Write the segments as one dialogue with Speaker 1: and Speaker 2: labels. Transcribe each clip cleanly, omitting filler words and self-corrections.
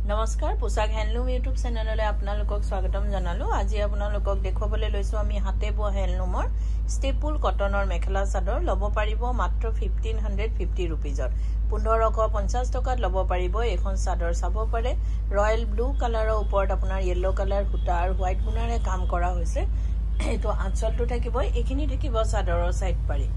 Speaker 1: नमस्कार पोशाक handloom YouTube channel आपनालोকক स्वागतम जनालो। আজি आपनालोকক দেখুৱাবলৈ লৈছো আমি হাতে বোৱা हैंडलूমৰ स्टेपुल कटনৰ মেখেলা চাদৰ লব পাৰিব মাত্ৰ 1550 रुपीजৰ 1550 টকাত লব পাৰিব। এখন চাদৰ চাব পাৰে ৰয়েল ব্লু কালাৰৰ ওপৰত আপোনাৰ ইয়েলো কালাৰ সূতা আৰু হোৱাইট গুণাৰে কাম কৰা হৈছে। এটো আঁচলটো থাকিব, এখিনি থাকিব চাদৰৰ সাইড পাৰি।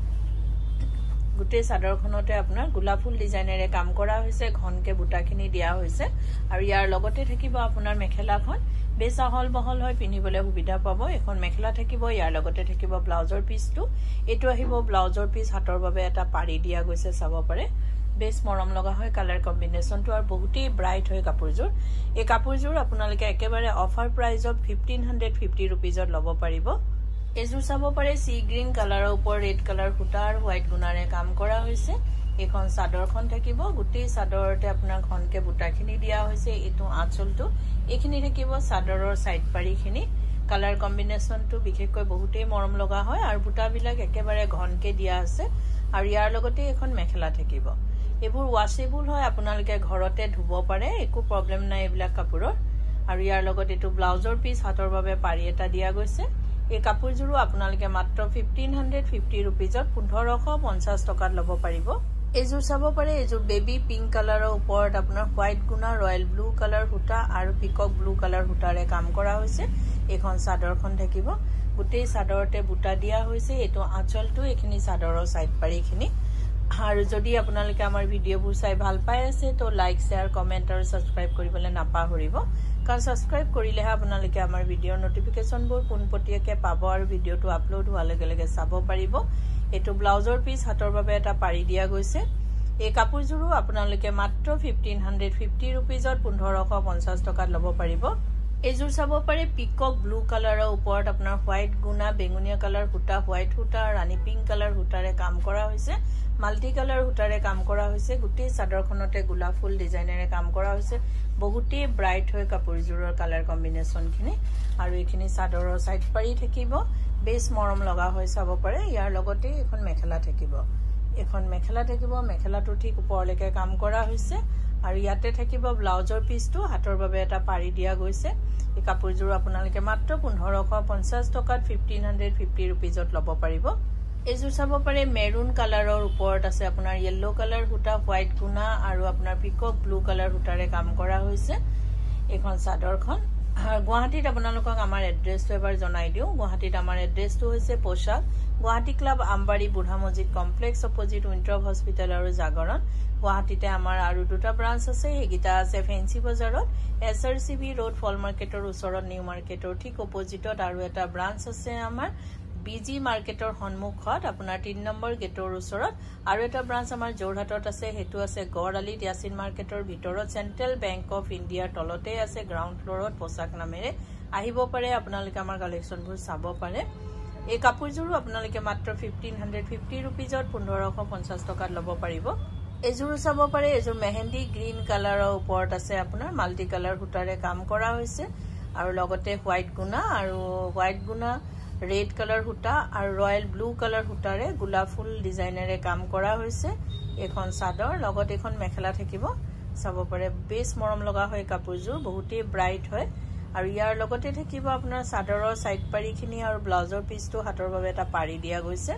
Speaker 1: গুটে চাদৰখনতে আপোনাৰ গোলাপ ফুল ডিজাইনেৰে কাম কৰা হৈছে, ঘনকে বুটাখিনি দিয়া হৈছে আৰু ইয়াৰ লগতে থাকিব আপোনাৰ মেখেলাখন বেছ আহল বহল হৈ পিন্ধিবলৈ সুবিধা পাব। এখন মেখেলা থাকিব, ইয়াৰ লগতে থাকিব ব্লাউজৰ পিসটো। এটো আহিব ব্লাউজৰ পিস, হাতৰ বাবে এটা পাৰি দিয়া গৈছে, চাব পাৰে বেছ মৰম লগা হয় কালাৰ কম্বিনেশনটো আৰু বহুতেই ব্ৰাইট হয় কাপোৰযোৰ। এই কাপোৰযোৰ আপোনালোকে একেবাৰে অফাৰ প্ৰাইজত 1550 रुपीजত লব পাৰিব। এজোৰ চাব পাৰে সি গ্ৰীন কালাৰৰ ওপৰত ৰেড কালাৰ সূতা আৰু হোৱাইট গুণাৰে কাম কৰা হৈছে। এখন চাদৰখন থাকিব, গুটেই চাদৰতে আপোনাৰ ঘনকে বুটাখিনি দিয়া হৈছে। এটো আঁচলটো, এখিনি থাকিব চাদৰৰ সাইড পাৰিখিনি। কালাৰ কম্বিনেশনটো বিশেষকৈ বহুতেই মৰম লগা হয় আৰু বুটাবিলাক একেবাৰে ঘনকে দিয়া আছে আৰু ইয়াৰ লগতে এখন মেখেলা থাকিব। এবোৰ ওয়াশেবল হয়, আপোনালোকে ঘৰতে ধুব পাৰে, একো প্ৰবলেম নাই এইবিলাক কাপোৰৰ। আৰু ইয়াৰ লগতে এটো ব্লাউজৰ পিস, হাতৰ বাবে পাৰি এটা দিয়া গৈছে। এই কাপোৰযোৰো আপোনালোকে মাত্ৰ 1550 रुपीजত 1550 টকাত লব পাৰিব। এজোৰ চাব পাৰে, এজোৰ বেবি পিংক কালাৰৰ ওপৰত আপোনাৰ হোৱাইট গুণা ৰয়েল ব্লু কালাৰ সূতা আৰু পিকক ব্লু কালাৰ সূতাৰে কাম কৰা হৈছে। এখন চাদৰখন থাকিব, গুটেই চাদৰতে বুটা দিয়া হৈছে। এটো আঁচলটো, এখিনি চাদৰৰ সাইড পাৰিখিনি। আৰু যদি আপোনালোকে আমাৰ ভিডিঅ'বোৰ চাই ভাল পাই আছে তো লাইক শেয়াৰ কমেন্ট আৰু সাবস্ক্ৰাইব কৰিবলৈ নাপাহৰিব, কাৰণ সাবস্ক্ৰাইব কৰিলেহে আপোনালোকে আমাৰ ভিডিঅ'ৰ নটিফিকেশনবোৰ পোনপটীয়াকৈ পাব আৰু ভিডিঅ'টো আপলোড হোৱাৰ লগে লগে চাব পাৰিব। এটো ব্লাউজৰ পিস, হাতৰ বাবে এটা পাৰি দিয়া গৈছে। এই কাপোৰযোৰো আপোনালোকে মাত্ৰ 1550 रुपीजত 1550 টকাত লব পাৰিব। এজোৰ চাব পাৰে পিকক ব্লু কালাৰৰ ওপৰত আপোনাৰ হোৱাইট গুণা বেঙুনীয়া কালাৰ সূতা, হোৱাইট সূতা, ৰাণী পিংক কালাৰ সূতাৰে কাম কৰা হৈছে, মাল্টি কালাৰ সূতাৰে কাম কৰা হৈছে। গুটেই চাদৰখনতে গোলাপ ফুল ডিজাইনেৰে কাম কৰা হৈছে। বহুতেই ব্ৰাইট হয় কাপোৰযোৰৰ কালাৰ কম্বিনেশনখিনি আৰু এইখিনি চাদৰৰ সাইড পাৰি থাকিব, বেছ মৰম লগা হয়, চাব পাৰে। ইয়াৰ লগতে এখন মেখেলা থাকিব, এখন মেখেলা থাকিব। মেখেলাটো ঠিক ওপৰলৈকে কাম কৰা হৈছে আৰু ইয়াতে থাকিব ব্লাউজৰ পিসটো, হাতৰ বাবে এটা পাৰি দিয়া গৈছে। এই কাপোৰযোৰ আপোনালোকে মাত্ৰ 1550 টকাত 1550 रुपीजত লব পাৰিব। এজোৰ চাব পাৰে মেৰুন কালাৰৰ ওপৰত আছে আপোনাৰ ইয়েলো কালাৰ সূতা, হোৱাইট গুণা আৰু আপোনাৰ পিকক ব্লু কালাৰ সূতাৰে কাম কৰা হৈছে। এখন চাদৰখন গুৱাহাটীত আপোনালোকক আমাৰ এড্ৰেছটো এবাৰ জনাই দিও। গুৱাহাটীত আমাৰ এড্ৰেছটো হৈছে পোশাক গুৱাহাটী ক্লাব আমবাৰী বুঢ়া মছজিদ কমপ্লেক্স অপজিট উইন্টাৰ হস্পিটেল আৰু জাগৰণ। গুৱাহাটীতে আমাৰ আৰু দুটা ব্ৰাঞ্চ আছে, সেইগিটা আছে ফেন্সি বজাৰত SRCB ৰোড ফল মাৰ্কেটৰ ওচৰত নিউ মাৰ্কেটৰ ঠিক অপজিটত, আৰু এটা ব্ৰাঞ্চ আছে আমাৰ BG মাৰ্কেটৰ সন্মুখত আপোনাৰ 3 নম্বৰ গেটৰ ওচৰত, আৰু এটা ব্ৰাঞ্চ আমাৰ যোৰহাটত আছে, হেতু আছে গড়আলিত ইয়াছিন মাৰ্কেটৰ ভিতৰত চেন্ট্ৰেল বেংক অফ ইণ্ডিয়াৰ তলতে আছে গ্ৰাউণ্ড ফ্লোৰত পোশাক নামেৰে। আহিব পাৰে, আপোনালোকে আমাৰ কালেকশনবোৰ চাব পাৰে। এই কাপোৰযোৰো আপোনালোকে মাত্ৰ 1550 रुपीजত 1550 টকাত লব পাৰিব। এজোৰ চাব পাৰে, এজোৰ মেহেন্দি গ্ৰীন কালাৰৰ ওপৰত আছে আপোনাৰ মাল্টি কালাৰ সূতাৰে কাম কৰা হৈছে আৰু লগতে হোৱাইট গুণা আৰু হোৱাইট গুণা ৰেড কালাৰ সূতা আৰু ৰয়েল ব্লু কালাৰ সূতাৰে গোলাপ ফুল ডিজাইনেৰে কাম কৰা হৈছে। এখন চাদৰ লগত এখন মেখেলা থাকিব, চাব পাৰে বেছ মৰম লগা হয় কাপোৰযোৰ, বহুতেই ব্ৰাইট হয়। আৰু ইয়াৰ লগতে থাকিব আপোনাৰ চাদৰৰ সাইড পাৰিখিনি আৰু ব্লাউজৰ পিসটো, হাতৰ বাবে এটা পাৰি দিয়া গৈছে।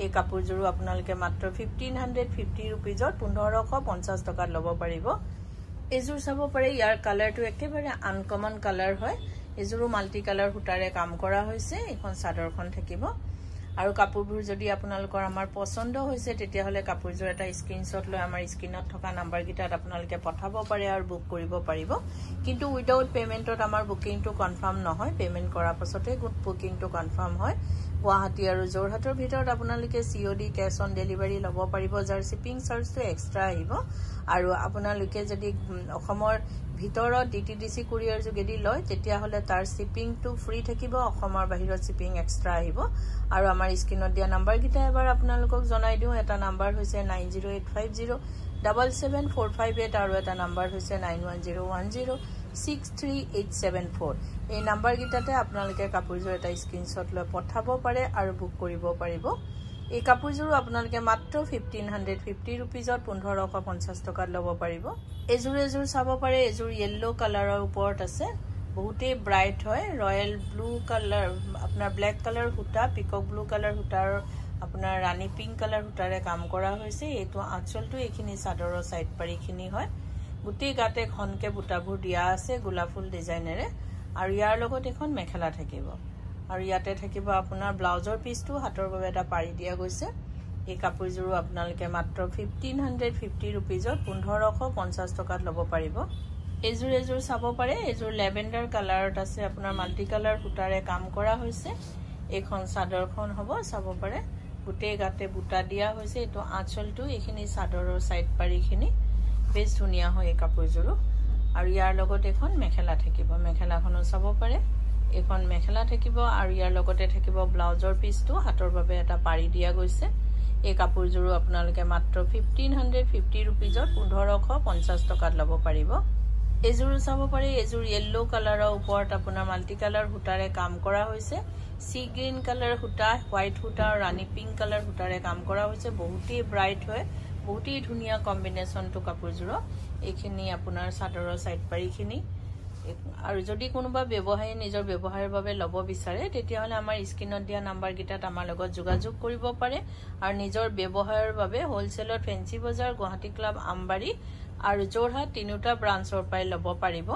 Speaker 1: এই কাপোৰযোৰো আপোনালোকে মাত্ৰ 1550 रुपीजত 1550 টকাত লব পাৰিব। এজোৰ চাব পাৰে, ইয়াৰ কালাৰটো একেবাৰে আনকমন কালাৰ হয়। এজোৰো মাল্টি কালাৰ সূতাৰে কাম কৰা হৈছে। এখন চাদৰখন থাকিব আৰু কাপোৰবোৰ যদি আপোনালোকৰ আমাৰ পছন্দ হৈছে তেতিয়াহলে কাপোৰযোৰ এটা স্ক্ৰিনশ্বট লৈ আমাৰ স্ক্ৰিনত থকা নাম্বাৰ গিটাত আপোনালোকে পঠাব পাৰে আৰু বুক কৰিব পাৰিব। কিন্তু উইদাউট পেমেন্টত আমাৰ বুকিংটো কনফাৰ্ম নহয়, পেমেন্ট কৰাৰ পাছতে বুকিংটো কনফাৰ্ম হয়। গুৱাহাটী আৰু যোৰহাটৰ ভিতৰত আপোনালোকে COD কেশ অন ডেলিভাৰী লব পাৰিব, যাৰ শিপিং চাৰ্জটো এক্সট্ৰা আহিব। আৰু আপোনালোকে যদি অসমৰ ভিতৰত DTDC কুৰিয়াৰ যোগেদি লয় তেতিয়াহলে তাৰ শিপিংটো ফ্ৰী থাকিব, অসমৰ বাহিৰত শিপিং এক্সট্ৰা আহিব। আৰু আমাৰ স্ক্ৰিনত দিয়া নাম্বাৰ গিটা এবাৰ আপোনালোকক জনাই দিও। এটা নাম্বাৰ হৈছে 9085077458 আৰু এটা নাম্বাৰ হৈছে 9101063874। এই নাম্বাৰ গিটাতে আপোনালোকে কাপোৰযোৰ এটা স্ক্ৰিনশ্বট লৈ পঠাব পাৰে আৰু বুক কৰিব পাৰিব। এই কাপোৰযোৰ আপোনালোকে মাত্ৰ 1550 रुपीजত 1550 টকাত ল'ব পাৰিব এজোৰ চাব পাৰে এজোৰ ইয়েলো কালাৰৰ ওপৰত আছে বহুতে ব্ৰাইট হয় ৰয়েল ব্লু কালাৰ আপোনাৰ ব্ল্যাক কালাৰ হুটা পিকক ব্লু কালাৰ হুটাৰ আপোনাৰ ৰানী পিংক কালাৰ হুটাৰে কাম কৰা হৈছে এটো আঁচলটো এখিনি চাদৰৰ সাইড পাৰিখিনি হয় গুটি গাতে খনকে বুটাবোৰ দিয়া আছে গোলাপ ফুল ডিজাইনেৰে আৰু ইয়াৰ লগত এখন মেখেলা থাকিব আৰু ইয়াতে থাকিব আপোনাৰ ব্লাউজৰ পিসটো হাতৰ বাবে এটা পাৰি দিয়া গৈছে এই কাপোৰযোৰ আপোনালোকে মাত্ৰ 1550 रुपीजত 1550 টকাত ল'ব পাৰিব এজোৰ চাব পাৰে এজোৰ লেভেন্ডাৰ কালাৰত আছে আপোনাৰ মাল্টি কালাৰ ফুটাৰে কাম কৰা হৈছে এখন চাদৰখন হ'ব চাব পাৰে গুটে গাতে বুটা দিয়া হৈছে এটো আঁচলটো এখিনি চাদৰৰ সাইড পাৰিখিনি বেছ ধুনিয়া হয় এই কাপোৰযোৰ আৰু ইয়াৰ লগত এখন মেখেলা থাকিব মেখেলাখনো চাব পাৰে এখন মেখেলা থাকিব আৰু ইয়াৰ লগতে থাকিব ব্লাউজৰ পিসটো হাতৰ বাবে এটা পাৰি দিয়া গৈছে এই কাপোৰযোৰ আপোনালোকে মাত্ৰ 1550 रुपीजত 1550 টকাত ল'ব পাৰিব এজোৰ চাব পাৰে এজোৰ ইয়েলো কালাৰৰ ওপৰত আপোনাৰ মাল্টি কালাৰ হুটাৰে কাম কৰা হৈছে সি গ্ৰীন কালাৰ হুটা হোৱাইট হুটা আৰু ৰানী পিংক কালাৰ হুটাৰে কাম কৰা হৈছে বহুতেই ব্ৰাইট হয় বহুতেই ধুনিয়া কম্বিনেশনটো কাপোৰযোৰ এইখিনি আপোনাৰ চাদৰৰ সাইড পাৰিখিনি আৰু যদি কোনোবা ব্যৱসায়ী নিজৰ ব্যৱহাৰৰ বাবে ল'ব বিচাৰে তেতিয়া হলে আমাৰ স্ক্ৰিনত দিয়া নাম্বাৰ গিটাত আমাৰ লগত যোগাযোগ কৰিব পাৰে আৰু নিজৰ ব্যৱহাৰৰ বাবে হোলসেলত ফেন্সি বজাৰ গুৱাহাটী ক্লাব আমবাৰী আৰু জোৰহাট তিনিটা ব্ৰাঞ্চৰ পাই ল'ব পাৰিব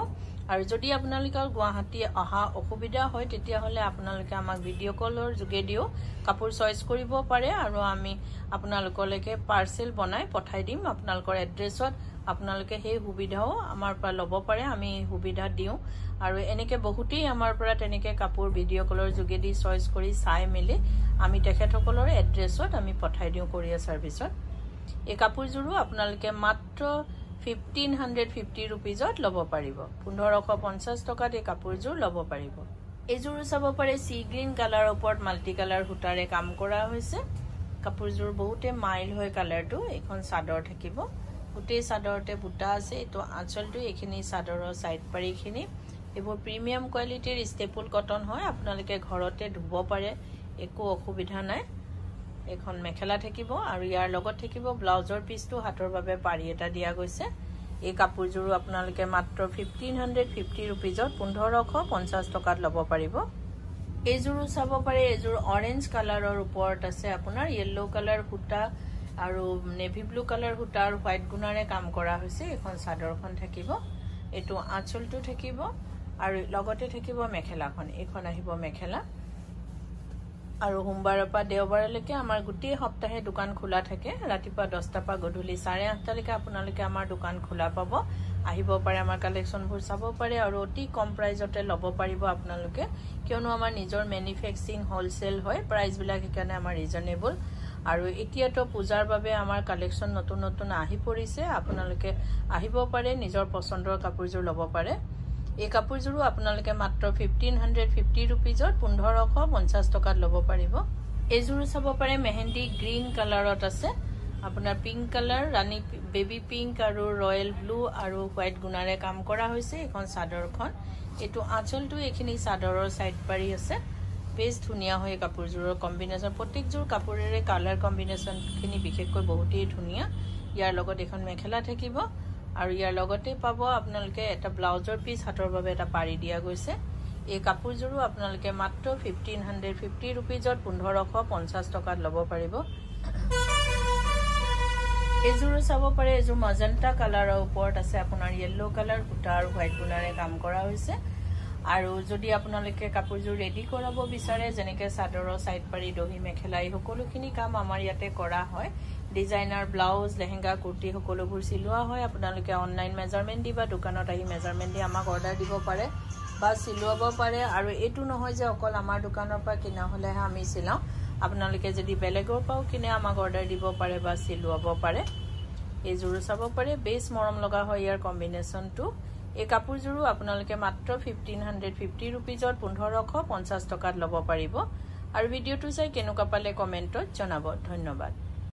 Speaker 1: আৰু যদি আপোনালোকৰ গুৱাহাটী অহা অসুবিধা হয় তেতিয়া হলে আপোনালোকে আমাক ভিডিঅ' কলৰ যোগেদিও কাপোৰ চইচ কৰিব পাৰে আৰু আমি আপোনালোকলৈকে পাৰ্সেল বনাই পঠাই দিম আপোনালোকৰ এড্ৰেছত আপোনালোকে সেই সুবিধাও আমাৰ পৰা ল'ব পাৰে আমি সুবিধা দিও আৰু এনেকে বহুতেই আমাৰ পৰা তেনেকে কাপোৰ ভিডিঅ' কলৰ যোগেদি চইচ কৰি চাই মেলি আমি তেখেতসকলৰ এড্ৰেছত আমি পঠাই দিও কোৰিয়াৰ সাৰ্ভিসত এই কাপোৰযোৰো আপোনালোকে মাত্ৰ 1550 रुपीजত ল'ব পাৰিব 1550 টকাত এই কাপোৰযোৰ ল'ব পাৰিব এজোৰ চাব পাৰে সি গ্ৰীন কালাৰৰ ওপৰত মাল্টি কালাৰ হুটাৰে কাম কৰা হৈছে কাপোৰযোৰ বহুতে মাইল হয় কালাৰটো এখন চাদৰ থাকিব গুটে চাদৰতে বুটা আছে এটো আঁচলটো এখিনি চাদৰৰ সাইড পাৰিখিনি এবোৰ প্ৰিমিয়াম কোৱালিটিৰ ষ্টেপল কটন হয় আপোনালোকে ঘৰতে ধুব পাৰে একো অসুবিধা নাই এখন মেখেলা থাকিব আৰু ইয়াৰ লগত থাকিব ব্লাউজৰ পিসটো হাতৰ বাবে পাৰি এটা দিয়া গৈছে এই কাপোৰযোৰ আপোনালোকে মাত্ৰ 1550 रुपीजত 1550 টকাত ল'ব পাৰিব এজোৰ চাব পাৰে এজোৰ অৰেঞ্জ কালাৰৰ ওপৰত আছে আপোনাৰ ইয়েলো কালাৰ হুটা আৰু নেভি ব্লু কালাৰ হুটা আৰু হোৱাইট গুণাৰে কাম কৰা হৈছে এখন চাদৰখন থাকিব এটো আঁচলটো থাকিব আৰু লগতে থাকিব মেখেলাখন এখন আহিব মেখেলা আৰু সোমবাৰৰ পৰা দেওবাৰলৈকে আমাৰ গোটেই সপ্তাহে দোকান খোলা থাকে ৰাতিপুৱা 10টা পৰা গধূলি 8:30 লৈকে আপোনালোকে আমাৰ দোকান খোলা পাব আহিব পাৰে আমাৰ কালেকচনবোৰ চাব পাৰে আৰু অতি কম প্ৰাইজতে ল'ব পাৰিব আপোনালোকে কিয়নো আমাৰ নিজৰ ম্যানুফ্যাকচাৰিং হোলসেল হয় প্ৰাইস বিলাক এখানে আমাৰ ৰিজনেবল আৰু এতিয়াটো পূজাৰ বাবে আমাৰ কালেকচন নতুন আহি পৰিছে আপোনালোকে আহিব পাৰে নিজৰ পছন্দৰ কাপোৰযোৰ ল'ব পাৰে এই কাপোৰযোৰো আপোনালোকে মাত্ৰ 1550 रुपीजত 1550 টকাত ল'ব পাৰিব এজোৰ চাব পাৰে মেহেন্দি গ্ৰীন কালাৰত আছে আপোনাৰ পিংক কালাৰ ৰানী বেবি পিংক আৰু ৰয়েল ব্লু আৰু হোৱাইট গুণাৰে কাম কৰা হৈছে এখন চাদৰখন এটো আঁচলটো এখিনি চাদৰৰ সাইড পাৰি আছে বেছ ধুনিয়া হয় কাপোৰযোৰৰ কম্বিনেশন প্ৰত্যেকযোৰ কাপোৰেৰে কালাৰ কম্বিনেশনখিনি বিশেষকৈ বহুতেই ধুনিয়া ইয়াৰ লগত এখন মেখেলা থাকিব আৰু ইয়াৰ লগতে পাব আপোনালোকে এটা ব্লাউজৰ পিস হাতৰ বাবে এটা পাৰি দিয়া গৈছে এই কাপোৰযোৰো আপোনালোকে মাত্ৰ 1550 रुपीजত 1550 টকাত ল'ব পাৰিব এজোৰ চাব পাৰে এজোৰ মজেন্টা কালাৰৰ ওপৰত আছে আপোনাৰ ইয়েলো কালাৰ হুটা আৰু হোৱাইট গুণাৰে কাম কৰা হৈছে আৰু যদি আপোনালোকে কাপোৰযোৰ ৰেডি কৰাব বিচাৰে যেনেকৈ চাদৰৰ সাইড পাৰি দহি মেখেলা এই সকলোখিনি কাম আমাৰ ইয়াতে কৰা হয় ডিজাইনাৰ ব্লাউজ লেহেঙ্গা কুৰ্তি সকলোবোৰ সিলোৱা হয় আপোনালোকে অনলাইন মেজাৰমেন্ট দিবা দোকানত আহি মেজাৰমেন্ট দি আমাক অৰ্ডাৰ দিব পাৰে বা সিলোৱাব পাৰে আৰু এটো নহয় যে অকল আমাৰ দোকানৰ পৰা কিনা হলে আমি সিলাও আপোনালোকে যদি বেলেগৰ পাও কিনে আমাক অৰ্ডাৰ দিব পাৰে বা সিলোৱাব পাৰে এজোৰ চাব পাৰে বেছ মৰম লগা হয় ইয়াৰ কম্বিনেশনটো এই কাপোৰযোৰো আপোনালোকে মাত্ৰ 1550 रुपीजত 1550 টকাত ল'ব পাৰিব আৰু ভিডিঅটো চাই কেনেকুৱা পালে কমেন্টত জনাব ধন্যবাদ